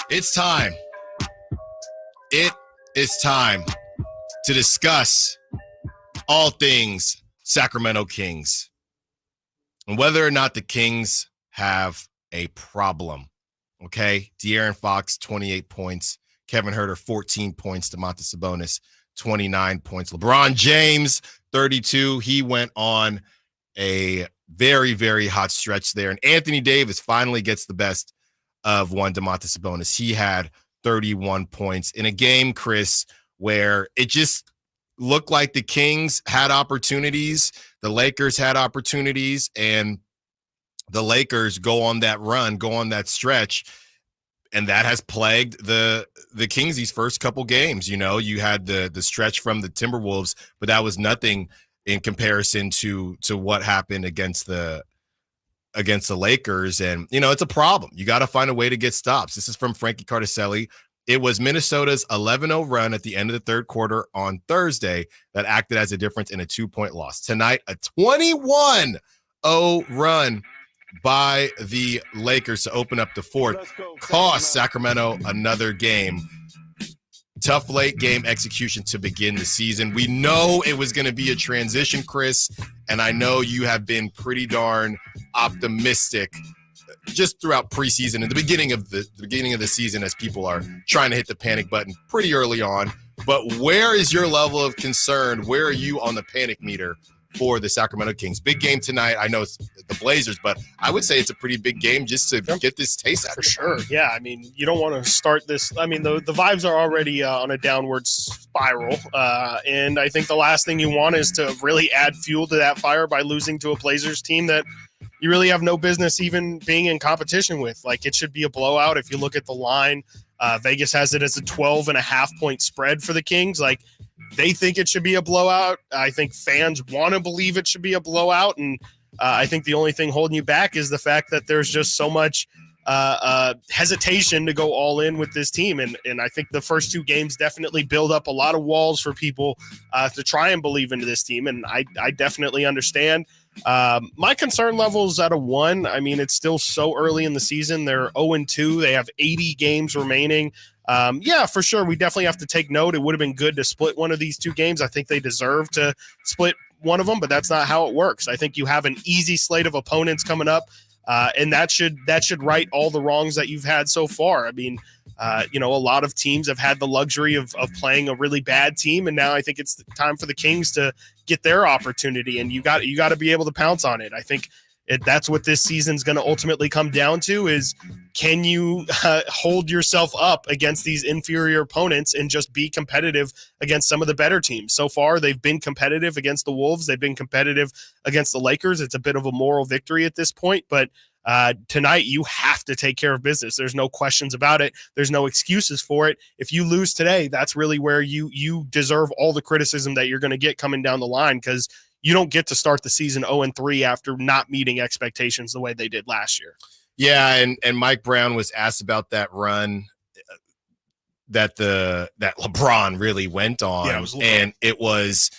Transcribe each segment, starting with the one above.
It's time. It is time to discuss all things Sacramento Kings and whether or not the Kings have a problem. Okay, De'Aaron Fox, 28 points. Kevin Huerter, 14 points. Domantas Sabonis, 29 points. LeBron James, 32. He went on a very, very hot stretch there. And Anthony Davis finally gets the best of one Domantas Sabonis. He had 31 points in a game, Chris, where it just looked like the Kings had opportunities. The Lakers had opportunities, and the Lakers go on that run, go on that stretch, and that has plagued the Kings these first couple games. You know, you had the stretch from the Timberwolves, but that was nothing in comparison to what happened against the Lakers. And, you know, it's a problem. You got to find a way to get stops. This is from Frankie Cardicelli. It was Minnesota's 11-0 run at the end of the third quarter on Thursday that acted as a difference in a 2-point loss. Tonight, a 21-0 run by the Lakers to open up the fourth cost Sacramento another game. Tough late game execution to begin the season. We know it was going to be a transition, Chris, and I know you have been pretty darn optimistic just throughout preseason and the beginning of the season as people are trying to hit the panic button pretty early on. But where is your level of concern? Where are you on the panic meter for the Sacramento Kings? Big game tonight. I know it's the Blazers, but I would say it's a pretty big game just to get this taste out. For sure. Yeah, I mean, you don't want to start this. I mean, the vibes are already on a downward spiral, and I think the last thing you want is to really add fuel to that fire by losing to a Blazers team that you really have no business even being in competition with. Like, it should be a blowout. If you look at the line, Vegas has it as a 12.5-point spread for the Kings. Like, they think it should be a blowout. I think fans want to believe it should be a blowout. And I think the only thing holding you back is the fact that there's just so much hesitation to go all in with this team. And I think the first two games definitely build up a lot of walls for people to try and believe into this team. And I definitely understand. My concern level is at a 1. I mean, it's still so early in the season. They're 0-2. They have 80 games remaining. Yeah, for sure. We definitely have to take note. It would have been good to split one of these two games. I think they deserve to split one of them, but that's not how it works. I think you have an easy slate of opponents coming up, and that should right all the wrongs that you've had so far. I mean, you know, a lot of teams have had the luxury of playing a really bad team, and now I think it's time for the Kings to get their opportunity, and you got to be able to pounce on it. I think that's what this season's going to ultimately come down to is, can you hold yourself up against these inferior opponents and just be competitive against some of the better teams? So far, they've been competitive against the Wolves. They've been competitive against the Lakers. It's a bit of a moral victory at this point, but tonight you have to take care of business. There's no questions about it. There's no excuses for it. If you lose today, that's really where you deserve all the criticism that you're going to get coming down the line, because you don't get to start the season 0-3 after not meeting expectations the way they did last year. Yeah, and Mike Brown was asked about that run that LeBron really went on, and it was,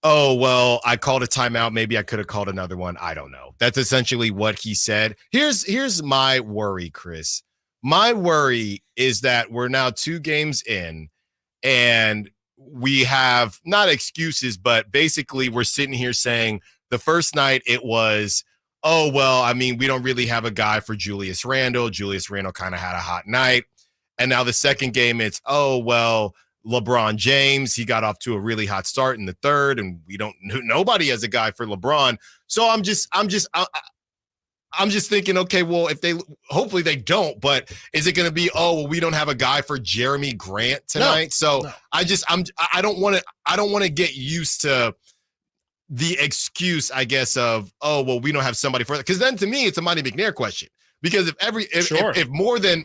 oh, well, I called a timeout. Maybe I could have called another one. I don't know. That's essentially what he said. Here's my worry, Chris. My worry is that we're now 2 games in, and we have not excuses, but basically we're sitting here saying the first night it was, oh, well, I mean, we don't really have a guy for Julius Randle. Julius Randle kind of had a hot night. And now the second game, it's, oh, well, LeBron James, he got off to a really hot start in the third, and nobody has a guy for LeBron. So I'm just thinking, okay, well, hopefully they don't, but is it going to be, oh, well, we don't have a guy for Jeremy Grant tonight? No. I don't want to get used to the excuse, I guess, of, oh, well, we don't have somebody for that. Because then to me, it's a Monty McNair question. Because if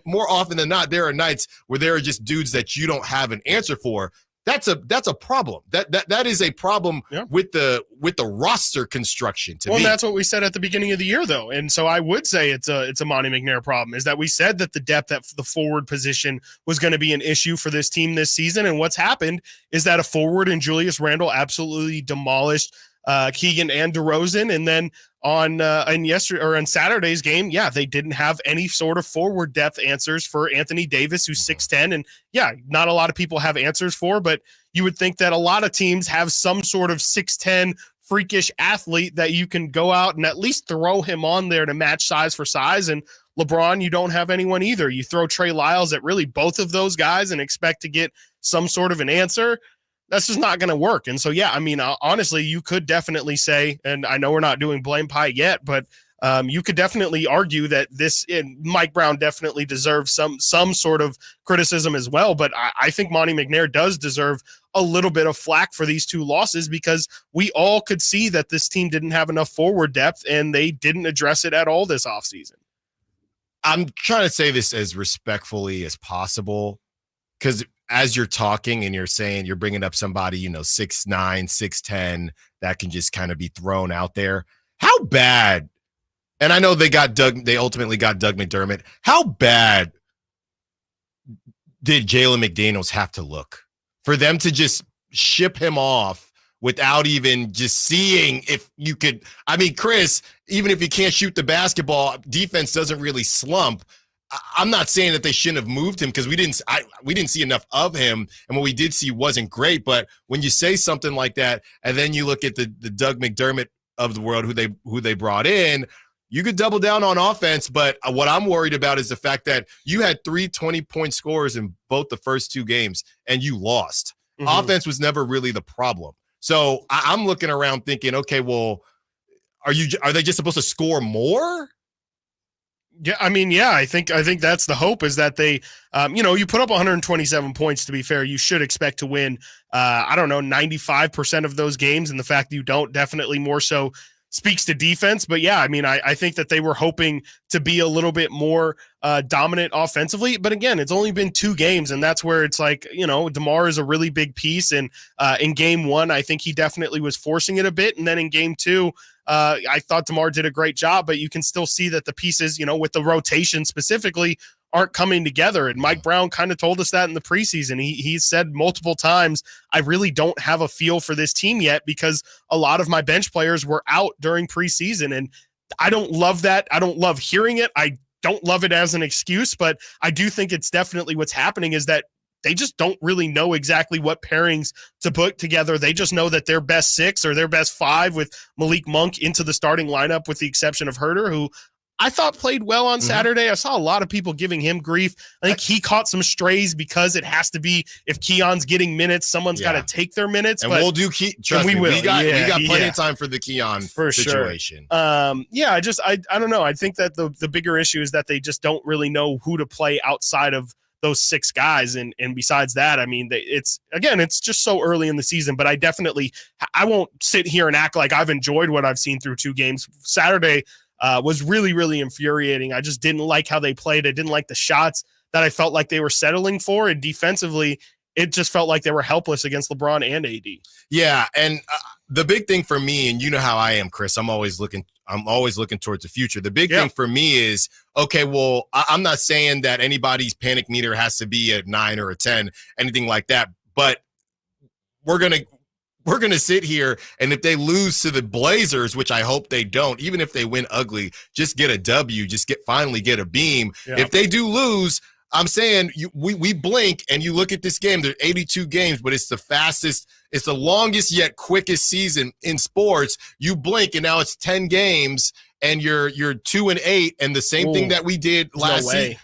more often than not, there are nights where there are just dudes that you don't have an answer for, that's a problem. That is a problem with the roster construction to me. Well, that's what we said at the beginning of the year, though. And so I would say it's a Monty McNair problem, is that we said that the depth at the forward position was going to be an issue for this team this season. And what's happened is that a forward in Julius Randle absolutely demolished Keegan and DeRozan. And then on Saturday's game, yeah, they didn't have any sort of forward depth answers for Anthony Davis, who's 6'10", and yeah, not a lot of people have answers for, but you would think that a lot of teams have some sort of 6'10" freakish athlete that you can go out and at least throw him on there to match size for size. And LeBron, you don't have anyone either. You throw Trey Lyles at really both of those guys and expect to get some sort of an answer. That's just not going to work. And so, yeah, I mean, honestly, you could definitely say, and I know we're not doing blame pie yet, but you could definitely argue that Mike Brown definitely deserves some sort of criticism as well. But I think Monty McNair does deserve a little bit of flack for these two losses, because we all could see that this team didn't have enough forward depth and they didn't address it at all this offseason. I'm trying to say this as respectfully as possible, because as you're talking and you're saying, you're bringing up somebody, 6'9", 6'10", that can just kind of be thrown out there. How bad, and I know they ultimately got Doug McDermott. How bad did Jalen McDaniels have to look for them to just ship him off without even just seeing if you could? I mean, Chris, even if you can't shoot the basketball, defense doesn't really slump. I'm not saying that they shouldn't have moved him, because we didn't see enough of him, and what we did see wasn't great. But when you say something like that, and then you look at the Doug McDermott of the world, who they brought in, you could double down on offense. But what I'm worried about is the fact that you had 3 20-point scores in both the first 2 games, and you lost. Mm-hmm. Offense was never really the problem. So I'm looking around thinking, okay, well, are they just supposed to score more? Yeah, I mean, yeah, I think that's the hope, is that they, you put up 127 points. To be fair, you should expect to win, 95% of those games, and the fact that you don't definitely more so speaks to defense. But yeah, I mean, I think that they were hoping to be a little bit more dominant offensively. But again, it's only been 2 games, and that's where it's like, DeMar is a really big piece. And in game 1, I think he definitely was forcing it a bit. And then in game 2, I thought DeMar did a great job, but you can still see that the pieces, with the rotation specifically, aren't coming together. And Mike Brown kind of told us that in the preseason. He said multiple times, I really don't have a feel for this team yet, because a lot of my bench players were out during preseason. And I don't love that. I don't love hearing it. I don't love it as an excuse, but I do think it's definitely what's happening, is that they just don't really know exactly what pairings to put together. They just know that their best 6 or their best 5 with Malik Monk into the starting lineup, with the exception of Herter, who I thought played well on Saturday. I saw a lot of people giving him grief. I think he caught some strays, because it has to be, if Keon's getting minutes, someone's got to take their minutes. And we'll do trust me, we got plenty of time for the Keon situation. Sure. I don't know. I think that the bigger issue is that they just don't really know who to play outside of those 6 guys. And besides that, I mean, it's just so early in the season, but I won't sit here and act like I've enjoyed what I've seen through 2 games. Saturday was really, really infuriating. I just didn't like how they played. I didn't like the shots that I felt like they were settling for. And defensively, it just felt like they were helpless against LeBron and AD. Yeah. And the big thing for me, and you know how I am, Chris, I'm always looking towards the future. The big thing for me is, okay, well, I'm not saying that anybody's panic meter has to be a 9 or a 10, anything like that, but we're going to sit here, and if they lose to the Blazers, which I hope they don't, even if they win ugly, just get a W, finally get a beam. Yeah. If they do lose, I'm saying we blink and you look at this game, there's 82 games, but it's the fastest, it's the longest yet quickest season in sports. You blink and now it's 10 games and you're 2-8, and the same thing that we did last season.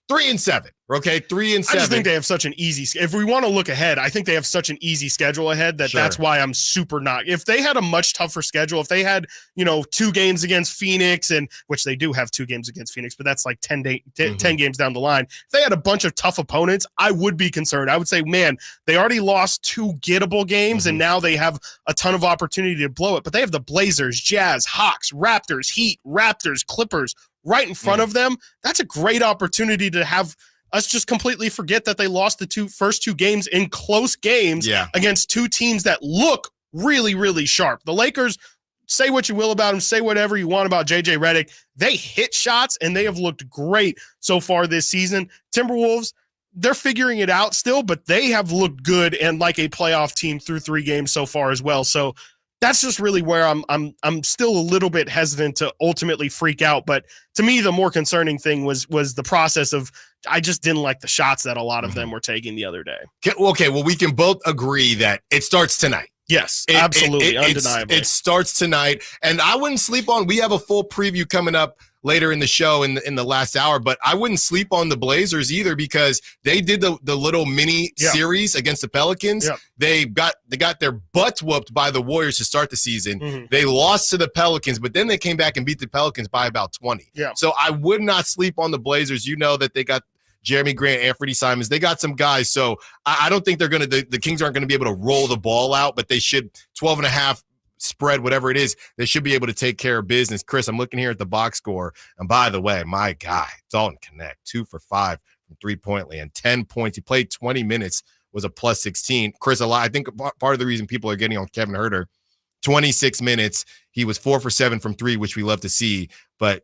3-7. Okay, 3-7. I just think they have such an easy. If we want to look ahead, I think they have such an easy schedule ahead that's why I'm super not. If they had a much tougher schedule, if they had 2 games against Phoenix, and which they do have 2 games against Phoenix, but that's like 10 games down the line. If they had a bunch of tough opponents, I would be concerned. I would say, man, they already lost 2 gettable games, and now they have a ton of opportunity to blow it. But they have the Blazers, Jazz, Hawks, Raptors, Heat, Raptors, Clippers right in front of them. That's a great opportunity to have us just completely forget that they lost the first 2 games in close games against 2 teams that look really, really sharp. The Lakers, say what you will about them, say whatever you want about JJ Redick. They hit shots, and they have looked great so far this season. Timberwolves, they're figuring it out still, but they have looked good and like a playoff team through 3 games so far as well. So that's just really where I'm still a little bit hesitant to ultimately freak out. But to me, the more concerning thing was the process of, I just didn't like the shots that a lot of them were taking the other day. Okay, well, we can both agree that it starts tonight. Yes, absolutely, undeniably. It starts tonight, and I wouldn't sleep on. We have a full preview coming up later in the show in the last hour, but I wouldn't sleep on the Blazers either, because they did the little mini series against the Pelicans. They got their butts whooped by the Warriors to start the season. They lost to the Pelicans, but then they came back and beat the Pelicans by about 20. So I would not sleep on the Blazers. You know that they got Jeremy Grant, Anthony Simons. They got some guys. So I don't think the Kings aren't going to be able to roll the ball out, but they should 12.5 spread, whatever it is, they should be able to take care of business. Chris, I'm looking here at the box score. And by the way, my guy, Dalton Connect, 2 for 5 from 3-point land, 10 points. He played 20 minutes, was a plus 16. Chris, I think part of the reason people are getting on Kevin Huerter, 26 minutes. He was 4 for 7 from 3, which we love to see. But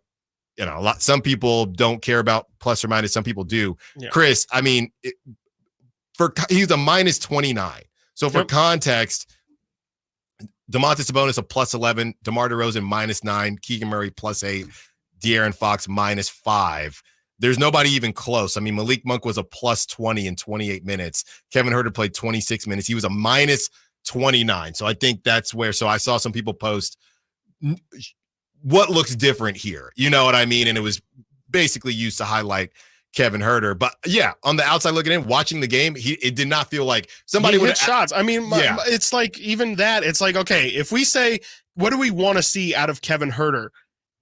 you know, some people don't care about plus or minus. Some people do. Chris, I mean, he's a minus 29. So for context, Domantas Sabonis a plus 11, DeMar DeRozan minus 9, Keegan Murray plus 8, De'Aaron Fox minus 5. There's nobody even close. I mean, Malik Monk was a plus 20 in 28 minutes. Kevin Huerter played 26 minutes. He was a minus 29. So I think that's where. So I saw some people post what looks different here. You know what I mean? And it was basically used to highlight Kevin Huerter. But yeah, on the outside looking in, watching the game, it did not feel like somebody would hit shots. I mean, it's like even that. It's like, okay, if we say, what do we want to see out of Kevin Huerter?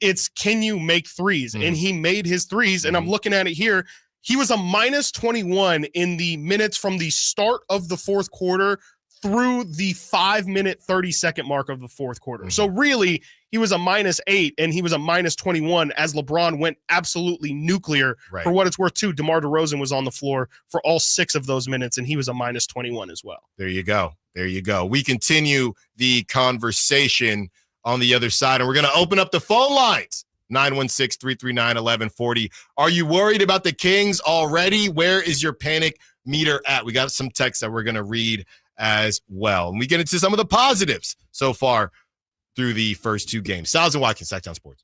It's, can you make threes? And he made his threes. And I'm looking at it here. He was a minus 21 in the minutes from the start of the fourth quarter through the 5-minute, 30-second mark of the fourth quarter. So really, he was a minus 8 and he was a minus 21 as LeBron went absolutely nuclear. For what it's worth, too, DeMar DeRozan was on the floor for all 6 of those minutes, and he was a minus 21 as well. There you go. There you go. We continue the conversation on the other side, and we're going to open up the phone lines. 916-339-1140. Are you worried about the Kings already? Where is your panic meter at? We got some texts that we're going to read as well. And we get into some of the positives so far through the first 2 games. Stiles Watkins, Sactown Sports.